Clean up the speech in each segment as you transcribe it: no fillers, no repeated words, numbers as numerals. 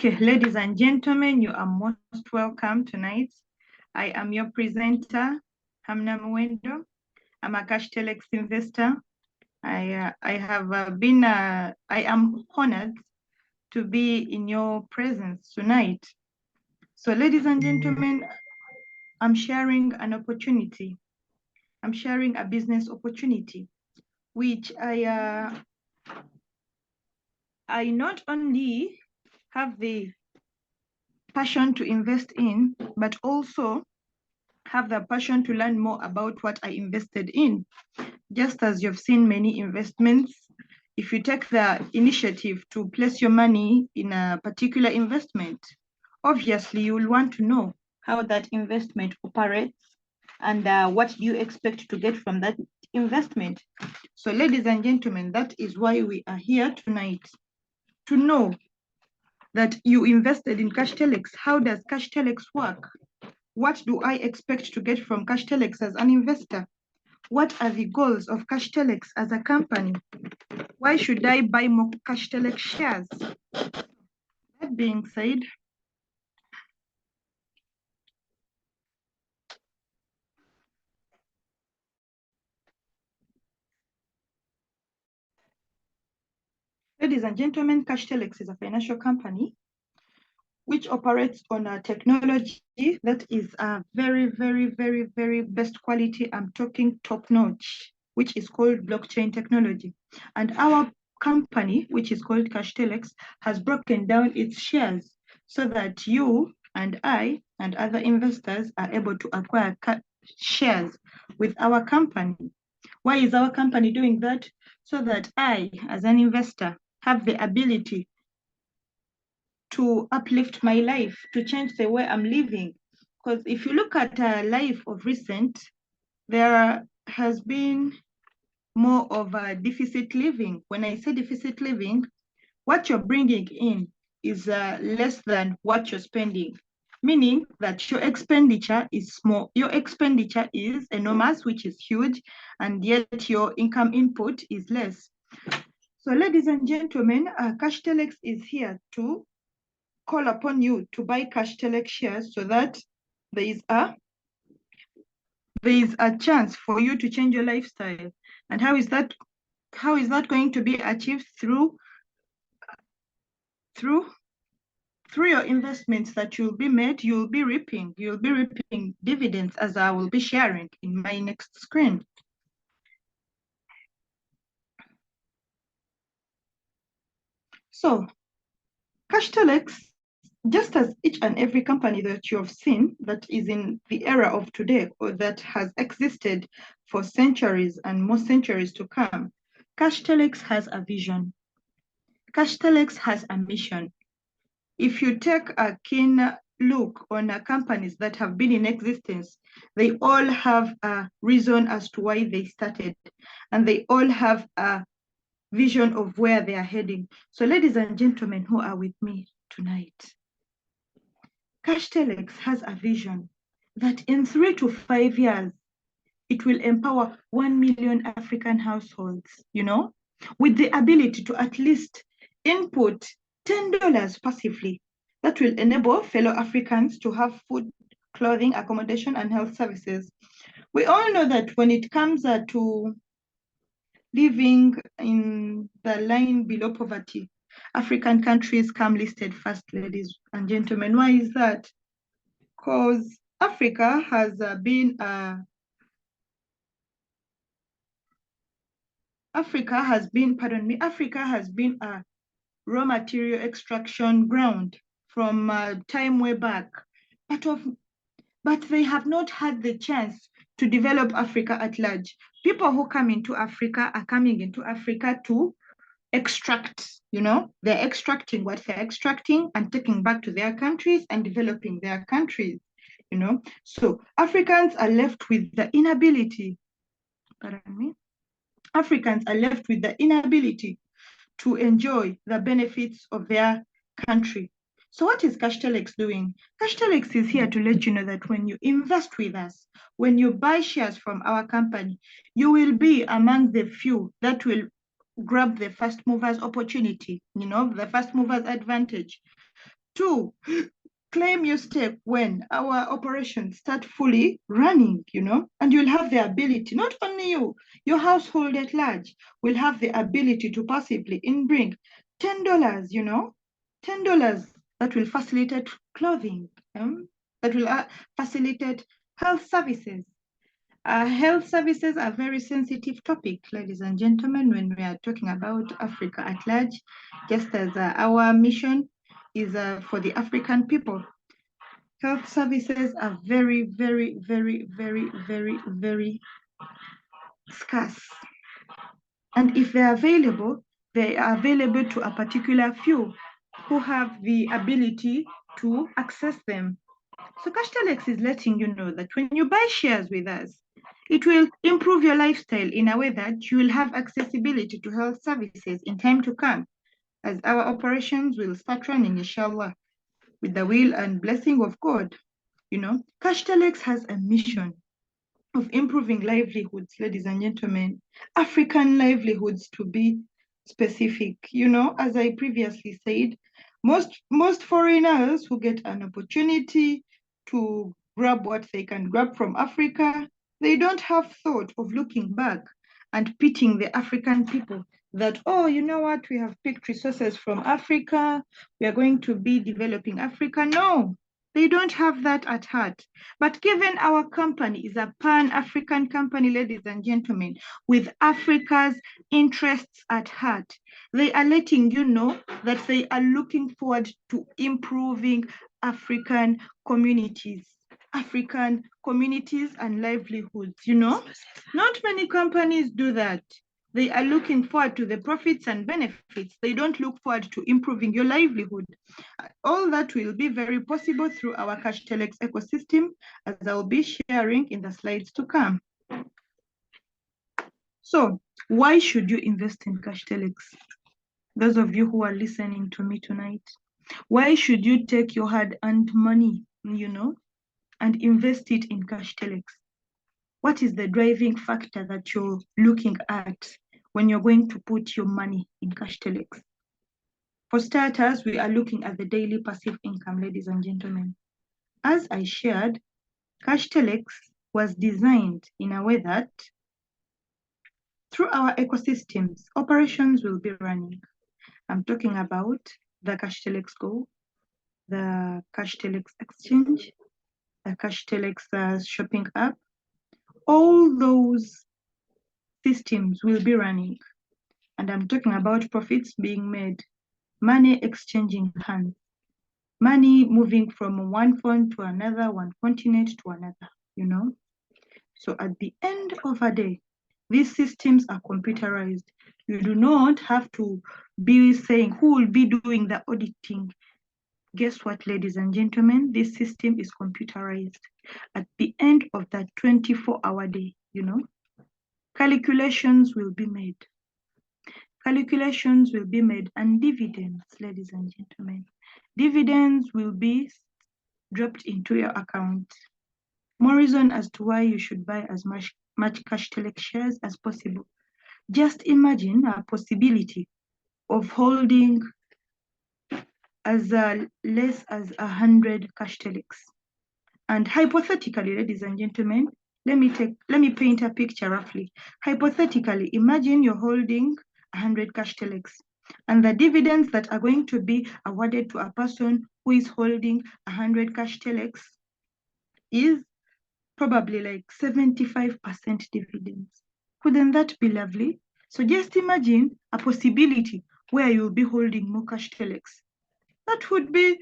Okay, ladies and gentlemen, you are most welcome tonight. I am your presenter, Hamna Mwendo. I'm a CashTelex investor. I am honored to be in your presence tonight. So, ladies and gentlemen, I'm sharing an opportunity. I'm sharing a business opportunity, which I not only have the passion to invest in, but also have the passion to learn more about what I invested in. Just as you've seen many investments, if you take the initiative to place your money in a particular investment, obviously you will want to know how that investment operates and what do you expect to get from that investment. So ladies and gentlemen, that is why we are here tonight, to know that you invested in CashTelex. How does CashTelex work? What do I expect to get from CashTelex as an investor? What are the goals of CashTelex as a company? Why should I buy more CashTelex shares? That being said, ladies and gentlemen, CashTelex is a financial company which operates on a technology that is a very, very, very, very best quality. I'm talking top notch, which is called blockchain technology. And our company, which is called CashTelex, has broken down its shares so that you and I and other investors are able to acquire shares with our company. Why is our company doing that? So that I, as an investor, have the ability to uplift my life, to change the way I'm living. Because if you look at life of recent, there has been more of a deficit living. When I say deficit living, what you're bringing in is less than what you're spending, meaning that your expenditure is small. Your expenditure is enormous, which is huge, and yet your income input is less. So ladies and gentlemen, CashTelex is here to call upon you to buy CashTelex shares so that there is a chance for you to change your lifestyle. And how is that going to be achieved? Through your investments that you'll be reaping dividends, as I will be sharing in my next screen. So CashTelex, just as each and every company that you have seen that is in the era of today or that has existed for centuries and more centuries to come, CashTelex has a vision. CashTelex has a mission. If you take a keen look on companies that have been in existence, they all have a reason as to why they started, and they all have a vision of where they are heading. So ladies and gentlemen who are with me tonight, CashTelex has a vision that in 3 to 5 years, it will empower 1 million African households, with the ability to at least input $10 passively. That will enable fellow Africans to have food, clothing, accommodation, and health services. We all know that when it comes to living in the line below poverty, African countries come listed first, ladies and gentlemen. Why is that? Because Africa has been a raw material extraction ground from time way back, but they have not had the chance to develop Africa at large. People who come into Africa are coming into Africa to extract, they're extracting what they're extracting and taking back to their countries and developing their countries, So Africans are left with the inability, to enjoy the benefits of their country. So what is CashTelex doing? CashTelex is here to let you know that when you invest with us, when you buy shares from our company, you will be among the few that will grab the first movers opportunity, the first movers advantage. Two, claim your stake when our operations start fully running, and you'll have the ability, not only you, your household at large will have the ability to passively bring $10, $10 that will facilitate clothing, that will facilitate health services. Health services are a very sensitive topic, ladies and gentlemen, when we are talking about Africa at large, just as our mission is for the African people. Health services are very, very, very, very, very, very scarce. And if they are available to a particular few who have the ability to access them. So CashTelex is letting you know that when you buy shares with us, it will improve your lifestyle in a way that you will have accessibility to health services in time to come, as our operations will start running, inshallah, with the will and blessing of God. CashTelex has a mission of improving livelihoods, ladies and gentlemen, African livelihoods to be specific. As I previously said, most foreigners who get an opportunity to grab what they can grab from Africa, they don't have thought of looking back and pitying the African people that, oh, you know what, we have picked resources from Africa, we are going to be developing Africa. No, they don't have that at heart. But given our company is a pan-African company, ladies and gentlemen, with Africa's interests at heart, they are letting you know that they are looking forward to improving African communities and livelihoods. Not many companies do that. They are looking forward to the profits and benefits. They don't look forward to improving your livelihood. All that will be very possible through our CashTelex ecosystem, as I'll be sharing in the slides to come. So why should you invest in CashTelex? Those of you who are listening to me tonight, why should you take your hard-earned money, and invest it in CashTelex? What is the driving factor that you're looking at when you're going to put your money in CashTelex? For starters, we are looking at the daily passive income, ladies and gentlemen. As I shared, CashTelex was designed in a way that through our ecosystems, operations will be running. I'm talking about the CashTelex Go, the CashTelex Exchange, the CashTelex shopping app. All those systems will be running. And I'm talking about profits being made, money exchanging hands, money moving from one phone to another, one continent to another, So at the end of a day, these systems are computerized. You do not have to be saying who will be doing the auditing. Guess what, ladies and gentlemen? This system is computerized. At the end of that 24-hour day, calculations will be made. Calculations will be made, and dividends, ladies and gentlemen, dividends will be dropped into your account. More reason as to why you should buy as much CashTelex shares as possible. Just imagine a possibility of holding as less as 100 CashTelex. And hypothetically, ladies and gentlemen, let me paint a picture roughly. Hypothetically, imagine you're holding 100 CashTelex, and the dividends that are going to be awarded to a person who is holding 100 CashTelex is probably like 75% dividends. Couldn't that be lovely? So just imagine a possibility where you'll be holding more CashTelex. That would be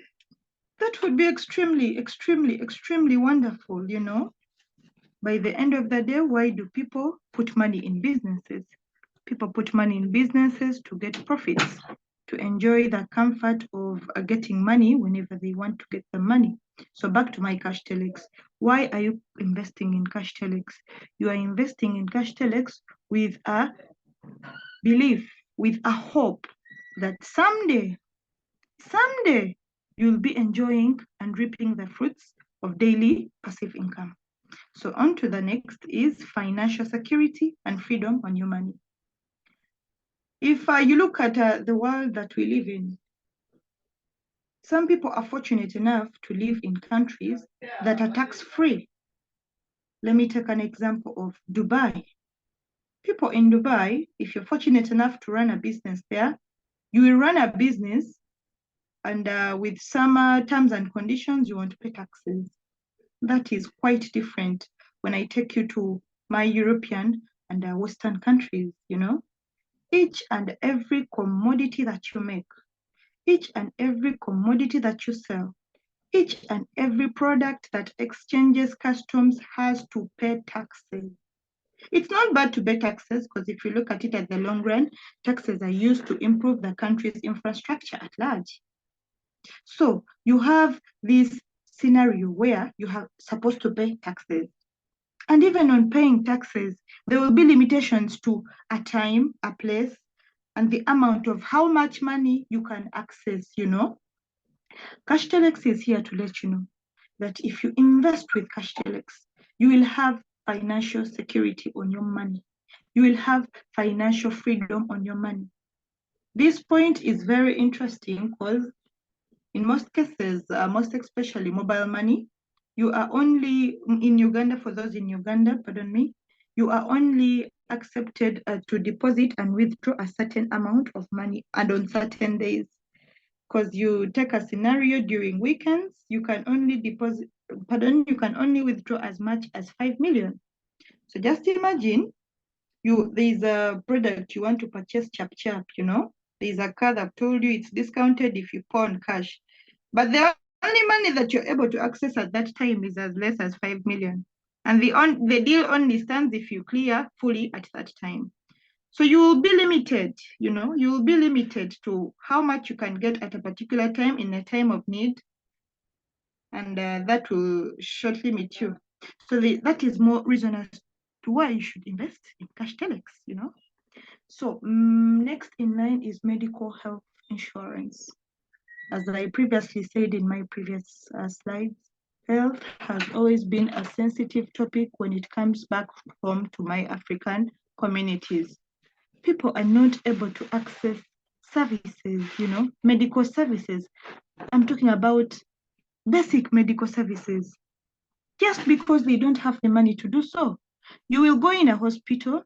extremely, extremely, extremely wonderful, By the end of the day, why do people put money in businesses? People put money in businesses to get profits, to enjoy the comfort of getting money whenever they want to get the money. So back to my CashTelex. Why are you investing in CashTelex? You are investing in CashTelex with a belief, with a hope that someday, you'll be enjoying and reaping the fruits of daily passive income. So on to the next is financial security and freedom on your money. If you look at the world that we live in, Some people are fortunate enough to live in countries that are tax-free. Let me take an example of Dubai. People in Dubai, if you're fortunate enough to run a business there, you will run a business and with some terms and conditions, you won't pay taxes. That is quite different when I take you to my European and Western countries, you know. Each and every commodity that you make, each and every commodity that you sell, each and every product that exchanges customs has to pay taxes. It's not bad to pay taxes because if you look at it at the long run, taxes are used to improve the country's infrastructure at large. So you have this scenario where you are supposed to pay taxes. And even on paying taxes, there will be limitations to a time, a place, and the amount of how much money you can access, you know. CashTelex is here to let you know that if you invest with CashTelex, you will have financial security on your money. You will have financial freedom on your money. This point is very interesting because in most cases, most especially mobile money, you are only in Uganda, for those in Uganda, pardon me, you are only accepted to deposit and withdraw a certain amount of money and on certain days. Because you take a scenario during weekends, you can only you can only withdraw as much as 5 million. So just imagine there's a product you want to purchase chap, you know, there's a car that told you it's discounted if you pawn cash. But the only money that you're able to access at that time is as less as 5 million. And the deal only stands if you clear fully at that time. So you will be limited, you know, you will be limited to how much you can get at a particular time in a time of need. And that will short limit you. So that is more reason as to why you should invest in CashTelex, you know. So next in line is medical health insurance. As I previously said in my previous slides, health has always been a sensitive topic when it comes back home to my African communities. People are not able to access services, you know, medical services. I'm talking about basic medical services, just because they don't have the money to do so. You will go in a hospital,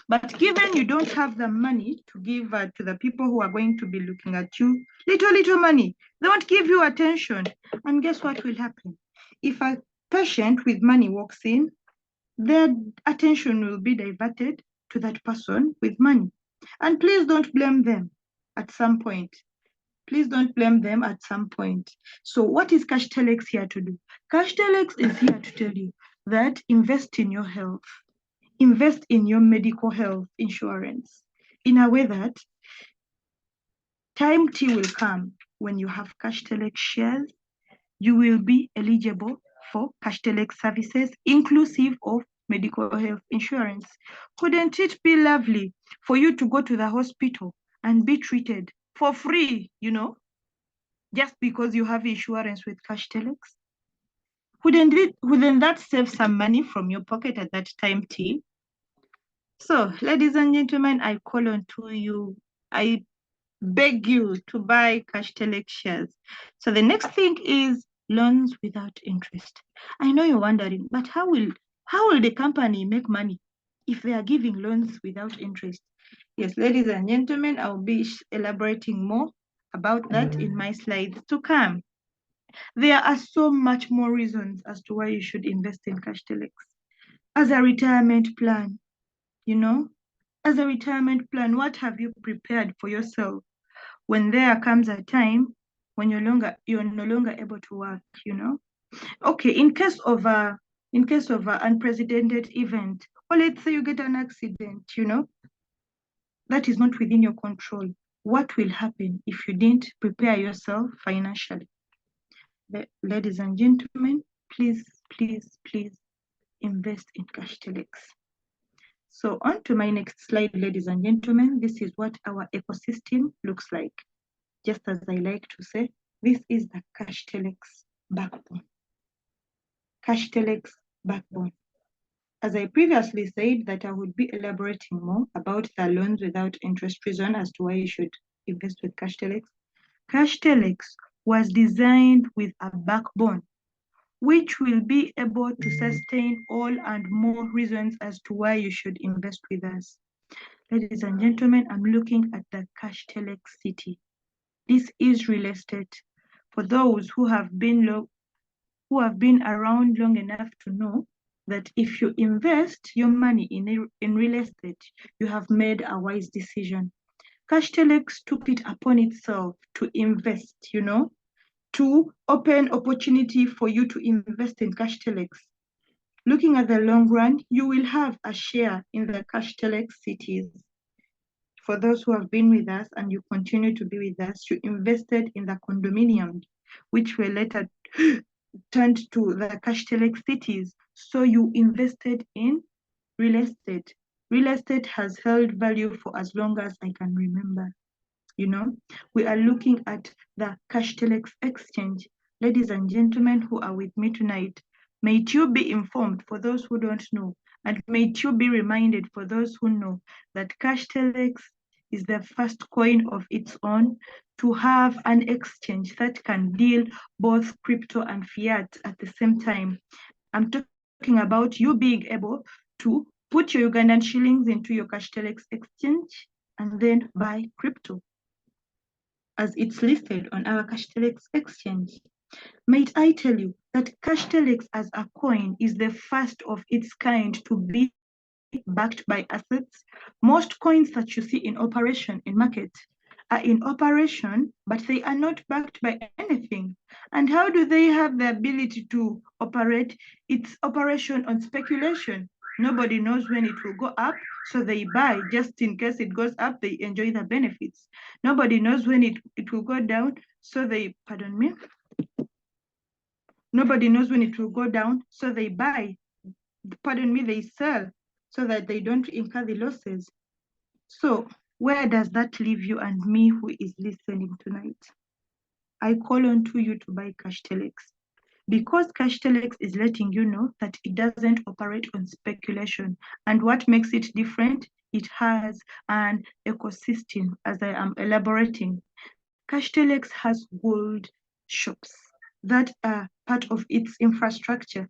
but given you don't have the money to give to the people who are going to be looking at you, little money, they won't give you attention. And guess what will happen? If a patient with money walks in, their attention will be diverted to that person with money. And please don't blame them at some point. Please don't blame them at some point. So what is CashTelex here to do? CashTelex is here to tell you that invest in your health. Invest in your medical health insurance in a way that time T will come when you have CashTelex shares, you will be eligible for CashTelex services inclusive of medical health insurance. Couldn't it be lovely for you to go to the hospital and be treated for free, you know, just because you have insurance with CashTelex? Wouldn't that save some money from your pocket at that time T? So, ladies and gentlemen, I call on to you. I beg you to buy CashTelex shares. So the next thing is loans without interest. I know you're wondering, but how will the company make money if they are giving loans without interest? Yes, ladies and gentlemen, I'll be elaborating more about that in my slides to come. There are so much more reasons as to why you should invest in CashTelex. As a retirement plan, you know, as a retirement plan, what have you prepared for yourself when there comes a time when you're no longer able to work, you know? Okay, in case of an unprecedented event, or let's say you get an accident, you know, that is not within your control. What will happen if you didn't prepare yourself financially? Ladies and gentlemen, please invest in CashTelex. So on to my next slide, ladies and gentlemen, this is what our ecosystem looks like. Just as I like to say, this is the CashTelex backbone. CashTelex backbone. As I previously said that I would be elaborating more about the loans without interest reason as to why you should invest with CashTelex. CashTelex was designed with a backbone, which will be able to sustain all and more reasons as to why you should invest with us. Ladies and gentlemen, I'm looking at the CashTelex city. This is real estate. For those who have been around long enough to know that if you invest your money in real estate, you have made a wise decision. CashTelex took it upon itself to invest, to open opportunity for you to invest in CashTelex. Looking at the long run, you will have a share in the CashTelex cities. For those who have been with us and you continue to be with us, you invested in the condominiums, which were later turned to the CashTelex cities. So you invested in real estate. Real estate has held value for as long as I can remember. We are looking at the CashTelex exchange. Ladies and gentlemen who are with me tonight, may you be informed for those who don't know, and may you be reminded for those who know that CashTelex is the first coin of its own to have an exchange that can deal both crypto and fiat at the same time. I'm talking about you being able to put your Ugandan shillings into your CashTelex exchange and then buy crypto as it's listed on our CashTelex exchange. Might I tell you that CashTelex as a coin is the first of its kind to be backed by assets? Most coins that you see in operation in market are in operation, but they are not backed by anything. And how do they have the ability to operate? It's operation on speculation. Nobody knows when it will go up, so they buy just in case it goes up, they enjoy the benefits. Nobody knows when it will go down, so they, pardon me, nobody knows when it will go down, so they buy, pardon me, they sell so that they don't incur the losses. So where does that leave you and me who is listening tonight? I call on to you to buy CashTelex, because CashTelex is letting you know that it doesn't operate on speculation. And what makes it different? It has an ecosystem, as I am elaborating. CashTelex has gold shops that are part of its infrastructure.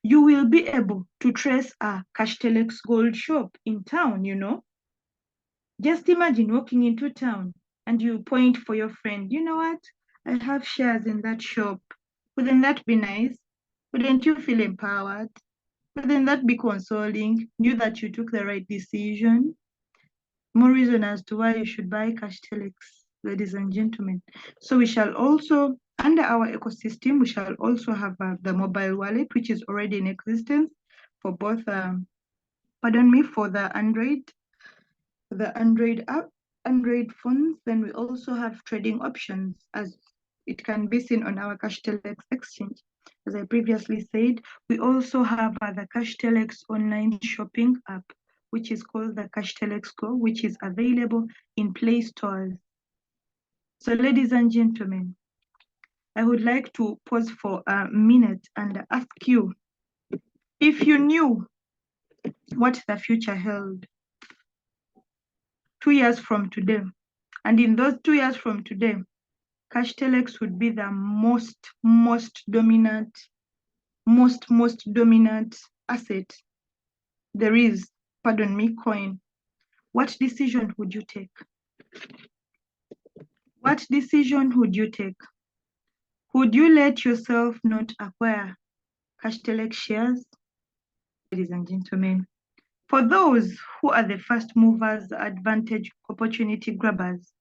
You will be able to trace a CashTelex gold shop in town, Just imagine walking into town and you point for your friend, you know what? I have shares in that shop. Wouldn't that be nice? Wouldn't you feel empowered? Wouldn't that be consoling? Knew that you took the right decision? More reason as to why you should buy CashTelex, ladies and gentlemen. So we shall also, under our ecosystem, we shall also have the mobile wallet, which is already in existence for both, for the Android app, Android phones. Then we also have trading options, as it can be seen on our CashTelex exchange. As I previously said, we also have the CashTelex online shopping app, which is called the CashTelex Go, which is available in Play stores. So ladies and gentlemen, I would like to pause for a minute and ask you, if you knew what the future held 2 years from today, and in those 2 years from today, CashTelex would be the most dominant asset there is, coin. What decision would you take? What decision would you take? Would you let yourself not acquire CashTelex shares? Ladies and gentlemen, for those who are the first movers, advantage, opportunity grabbers,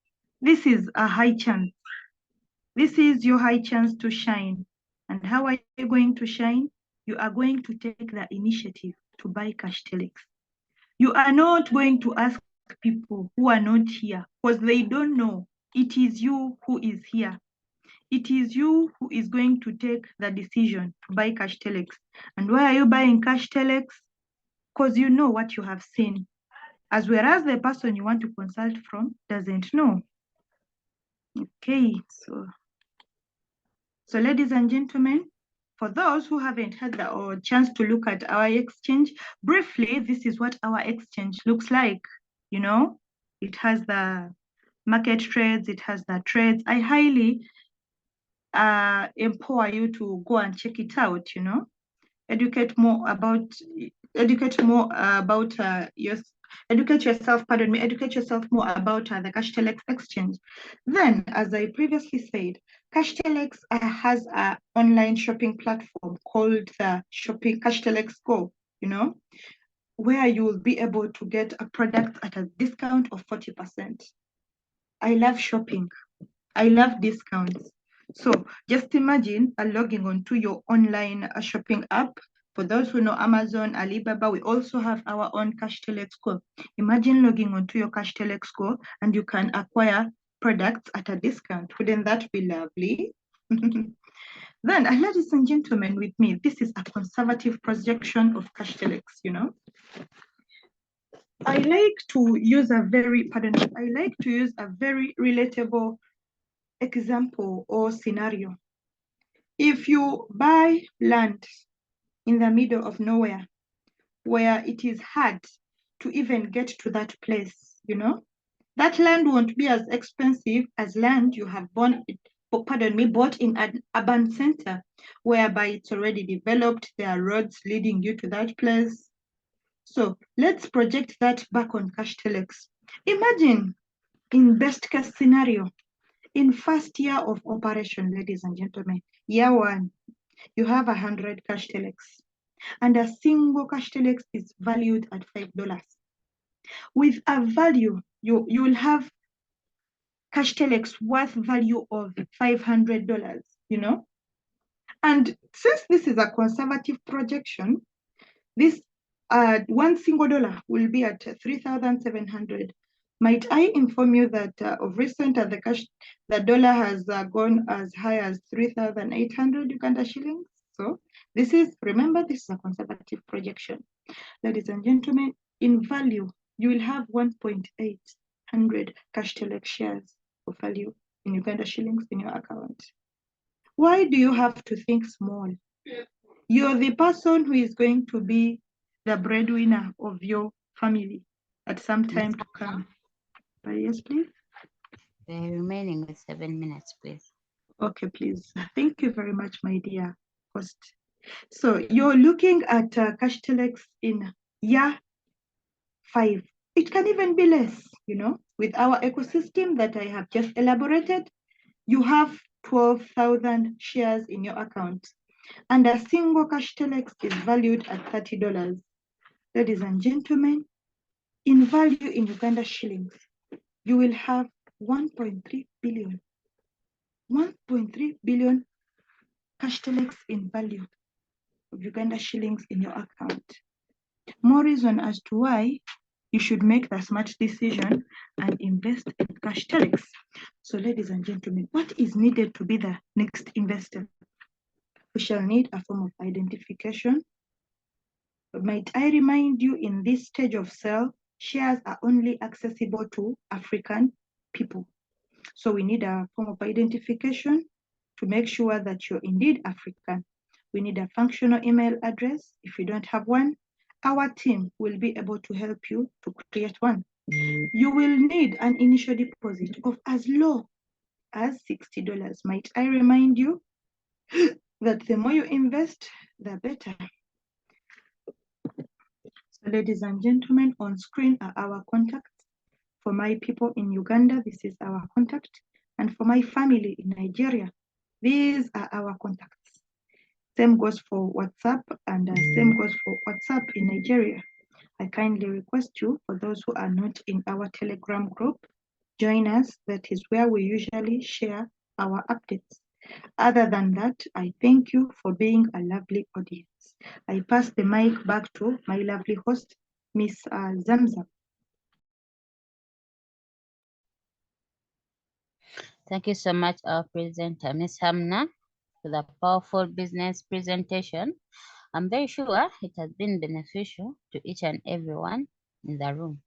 this is a high chance. This is your high chance to shine. And how are you going to shine? You are going to take the initiative to buy CashTelex. You are not going to ask people who are not here, because they don't know. It is you who is here. It is you who is going to take the decision to buy CashTelex. And why are you buying CashTelex? Because you know what you have seen, as whereas the person you want to consult from doesn't know. Okay, so ladies and gentlemen, for those who haven't had the chance to look at our exchange, briefly, this is what our exchange looks like. It has the market trades, it has the trades. I highly empower you to go and check it out, you know, educate more about educate yourself more about the CashTelex exchange. Then, as I previously said, CashTelex has an online shopping platform called the CashTelex Go, you know, where you will be able to get a product at a discount of 40%. I love shopping. I love discounts. So just imagine logging onto your online shopping app. For those who know Amazon, Alibaba, we also have our own CashTelex Go. Imagine logging onto your CashTelex Go and you can acquire products at a discount. Wouldn't that be lovely? Then, ladies and gentlemen, with me, this is a conservative projection of CashTelex, you know. I like to use a very relatable example or scenario. If you buy land in the middle of nowhere where it is hard to even get to that place, you know, that land won't be as expensive as land you have bought in an urban center whereby it's already developed, there are roads leading you to that place. So let's project that back on CashTelex. Imagine in best case scenario, in first year of operation, ladies and gentlemen, year one, you have 100 CashTelex, and a single CashTelex is valued at $5. With a value, you will have CashTelex worth value of $500, you know? And since this is a conservative projection, this one single dollar will be at 3,700. Might I inform you that of recent the dollar has gone as high as 3,800 Uganda shillings. So remember, this is a conservative projection. Ladies and gentlemen, in value, you will have 1.800 CashTelex shares of value in Uganda shillings in your account. Why do you have to think small? You're the person who is going to be the breadwinner of your family at some time to come. Yes, please. We're remaining with 7 minutes, please. Okay, please. Thank you very much, my dear host. So you're looking at CashTelex in year 5. It can even be less, you know, with our ecosystem that I have just elaborated. You have 12,000 shares in your account, and a single CashTelex is valued at $30. Ladies and gentlemen, in value in Uganda shillings, you will have 1.3 billion. 1.3 billion CashTelex in value of Uganda shillings in your account. More reason as to why you should make the smart decision and invest in CashTelex. So, ladies and gentlemen, what is needed to be the next investor? We shall need a form of identification. Might I remind you, in this stage of sale, shares are only accessible to African people. So we need a form of identification to make sure that you're indeed African. We need a functional email address. If you don't have one, our team will be able to help you to create one. You will need an initial deposit of as low as $60. Might I remind you that the more you invest, the better. So, ladies and gentlemen, on screen are our contacts. For my people in Uganda, this is our contact. And for my family in Nigeria, these are our contacts. Same goes for WhatsApp, and same goes for WhatsApp in Nigeria. I kindly request you, for those who are not in our Telegram group, join us. That is where we usually share our updates. Other than that, I thank you for being a lovely audience. I pass the mic back to my lovely host, Miss Zamzam. Thank you so much, our presenter, Ms. Hamna, for the powerful business presentation. I'm very sure it has been beneficial to each and everyone in the room.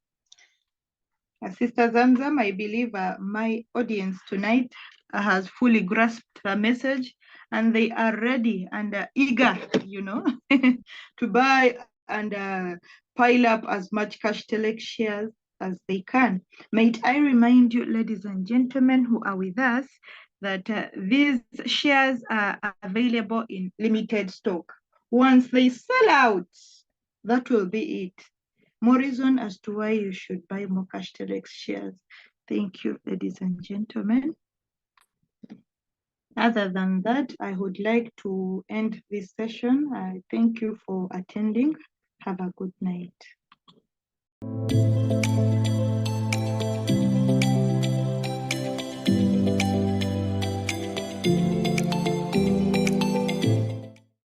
Sister Zamzam, I believe my audience tonight has fully grasped the message, and they are ready and eager, you know, to buy and pile up as much CashTelex shares as they can. May I remind you, ladies and gentlemen who are with us, that these shares are available in limited stock. Once they sell out, that will be it. More reason as to why you should buy more CashTelex shares. Thank you, ladies and gentlemen. Other than that, I would like to end this session. I thank you for attending. Have a good night.